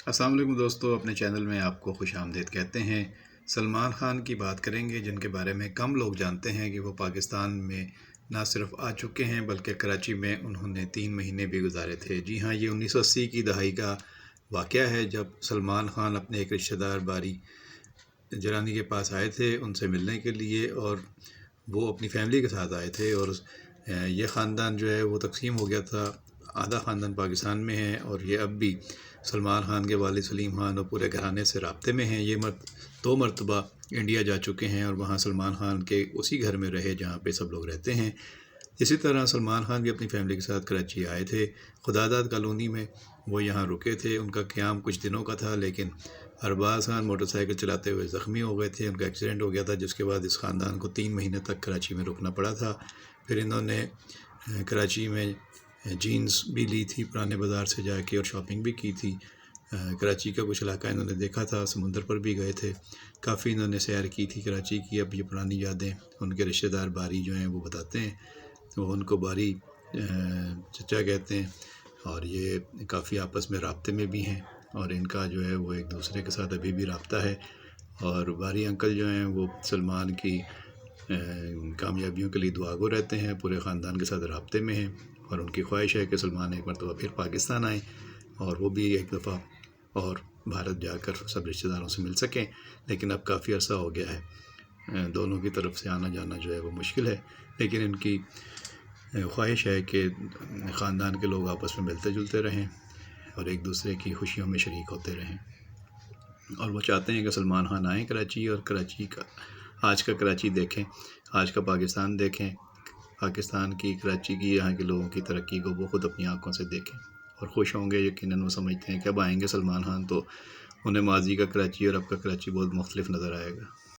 السلام علیکم دوستو، اپنے چینل میں آپ کو خوش آمدید کہتے ہیں۔ سلمان خان کی بات کریں گے، جن کے بارے میں کم لوگ جانتے ہیں کہ وہ پاکستان میں نہ صرف آ چکے ہیں بلکہ کراچی میں انہوں نے 3 مہینے بھی گزارے تھے۔ جی ہاں، یہ 1980 کی دہائی کا واقعہ ہے، جب سلمان خان اپنے ایک رشتہ دار باری جرانی کے پاس آئے تھے ان سے ملنے کے لیے، اور وہ اپنی فیملی کے ساتھ آئے تھے۔ اور یہ خاندان جو ہے وہ تقسیم ہو گیا تھا، آدھا خاندان پاکستان میں ہے اور یہ اب بھی سلمان خان کے والد سلیم خان اور پورے گھرانے سے رابطے میں ہیں۔ یہ 2 مرتبہ انڈیا جا چکے ہیں اور وہاں سلمان خان کے اسی گھر میں رہے جہاں پہ سب لوگ رہتے ہیں۔ اسی طرح سلمان خان بھی اپنی فیملی کے ساتھ کراچی آئے تھے، خداداد کالونی میں وہ یہاں رکے تھے۔ ان کا قیام کچھ دنوں کا تھا، لیکن ارباز خان موٹر سائیکل چلاتے ہوئے زخمی ہو گئے تھے، ان کا ایکسیڈنٹ ہو گیا تھا، جس کے بعد اس خاندان کو 3 مہینے تک کراچی میں رکنا پڑا تھا۔ پھر انہوں نے کراچی میں جینز بھی لی تھی پرانے بازار سے جا کے اور شاپنگ بھی کی تھی۔ کراچی کا کچھ علاقہ انہوں نے دیکھا تھا، سمندر پر بھی گئے تھے، کافی انہوں نے سیر کی تھی کراچی کی۔ اب یہ پرانی یادیں ان کے رشتہ دار باری جو ہیں وہ بتاتے ہیں، وہ ان کو باری چچا کہتے ہیں، اور یہ کافی آپس میں رابطے میں بھی ہیں، اور ان کا جو ہے وہ ایک دوسرے کے ساتھ ابھی بھی رابطہ ہے۔ اور باری انکل جو ہیں وہ سلمان کی کامیابیوں کے لیے دعا گو رہتے ہیں، پورے خاندان کے ساتھ رابطے میں ہیں، اور ان کی خواہش ہے کہ سلمان ایک مرتبہ پھر پاکستان آئیں اور وہ بھی ایک دفعہ اور بھارت جا کر سب رشتہ داروں سے مل سکیں۔ لیکن اب کافی عرصہ ہو گیا ہے، دونوں کی طرف سے آنا جانا جو ہے وہ مشکل ہے، لیکن ان کی خواہش ہے کہ خاندان کے لوگ آپس میں ملتے جلتے رہیں اور ایک دوسرے کی خوشیوں میں شریک ہوتے رہیں، اور وہ چاہتے ہیں کہ سلمان خان آئیں کراچی اور کراچی کا آج کا کراچی دیکھیں، آج کا پاکستان دیکھیں، پاکستان کی کراچی کی یہاں کے لوگوں کی ترقی کو وہ خود اپنی آنکھوں سے دیکھیں اور خوش ہوں گے۔ یقیناً وہ سمجھتے ہیں کہ اب آئیں گے سلمان خان تو انہیں ماضی کا کراچی اور اب کا کراچی بہت مختلف نظر آئے گا۔